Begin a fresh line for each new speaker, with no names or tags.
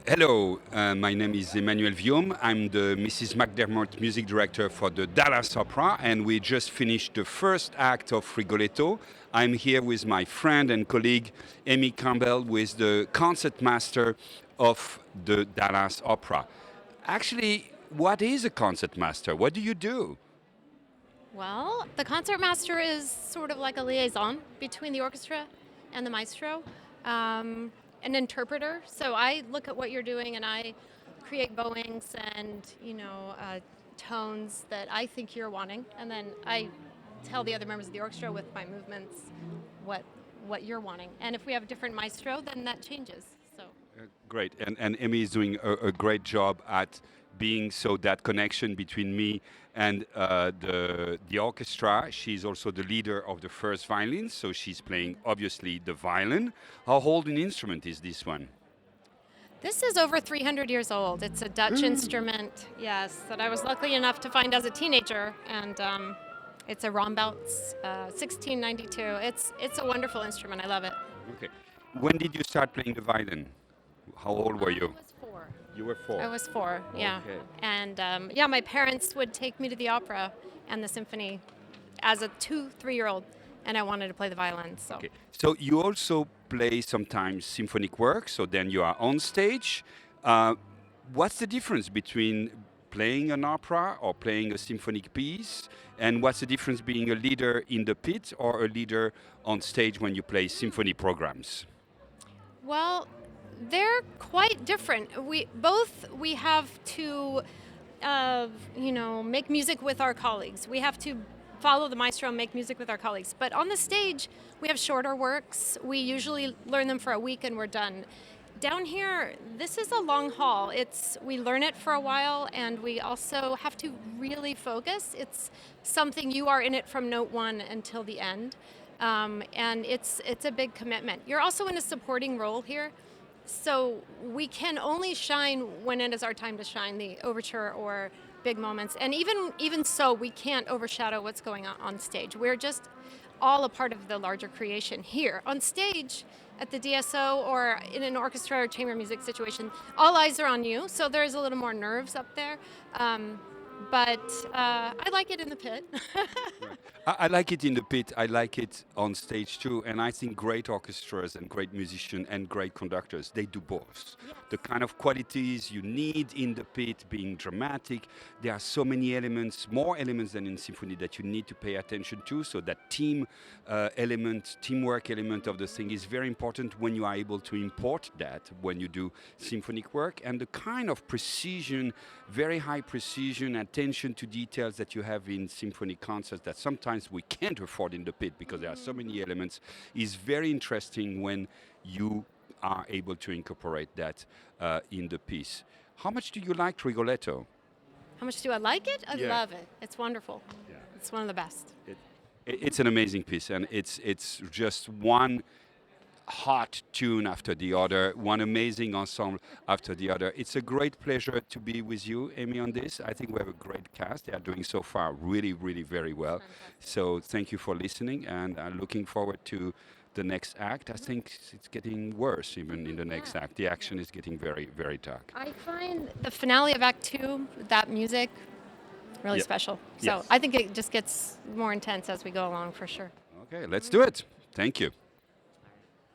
Hello, my name is Emmanuel Villaume. I'm the Mrs. McDermott music director for the Dallas Opera, and we just finished the first act of Rigoletto. I'm here with my friend and colleague, Campbell, with the concertmaster of the Dallas Opera. Actually, what is a concertmaster? What do you do?
Well, the concertmaster is sort of like a liaison between the orchestra and the maestro, an interpreter. So I look at what you're doing and I create bowings and tones that I think you're wanting, and then I tell the other members of the orchestra with my movements what what you're wanting. And if we have a different maestro, then that changes. So.
Great, and Emmy is doing a great job at being so that connection between me and the orchestra. She's also the leader of the first violin, so she's playing obviously the violin. How old an instrument is this one?
This is over 300 years old. It's a Dutch instrument, yes, that I was lucky enough to find as a teenager, and it's a Rombouts 1692. It's a wonderful instrument. I love it.
Okay. When did you start playing the violin? How old were
I
you?
was 4.
You were 4.
I was 4, yeah.
Okay.
And yeah, my parents would take me to the opera and the symphony as a 2-3-year-old, and I wanted to play the violin. So.
Okay. So you also play sometimes symphonic work. So then you are on stage. What's the difference between playing an opera or playing a symphonic piece? And what's the difference being a leader in the pit or a leader on stage when you play symphony programs?
Well, they're quite different. We have to, make music with our colleagues. We have to follow the maestro and make music with our colleagues. But on the stage, we have shorter works. We usually learn them for a week and we're done. Down here, this is a long haul. We learn it for a while, and we also have to really focus. It's something you are in it from note one until the end, and it's a big commitment. You're also in a supporting role here. So we can only shine when it is our time to shine, the overture or big moments. And even so, we can't overshadow what's going on stage. We're just all a part of the larger creation here. On stage, at the DSO or in an orchestra or chamber music situation, all eyes are on you, so there's a little more nerves up there. But I like it in the pit.
I like it in the pit. I like it on stage too. And I think great orchestras and great musicians and great conductors, they do both. The kind of qualities you need in the pit, being dramatic. There are so many elements, more elements than in symphony, that you need to pay attention to. So that teamwork element of the thing is very important when you are able to import that when you do symphonic work. And the kind of precision, very high precision, attention to details that you have in symphonic concerts that sometimes we can't afford in the pit because there are so many elements is very interesting when you are able to incorporate that in the piece. How much do you like Rigoletto?
How much do I like it? I
Yeah.
love it. It's wonderful.
Yeah.
It's one of the best.
It's an amazing piece, and it's just one hot tune after the other, one amazing ensemble after the other. It's a great pleasure to be with you, Amy, on this. I think we have a great cast. They are doing so far really, really very well. So thank you for listening, and I'm looking forward to the next act. I think it's getting worse even in the next act. The action is getting very, very dark.
I find the finale of Act 2, that music, really
Yeah.
special. So
Yes.
I think it just gets more intense as we go along, for sure.
Okay, let's do it. Thank you.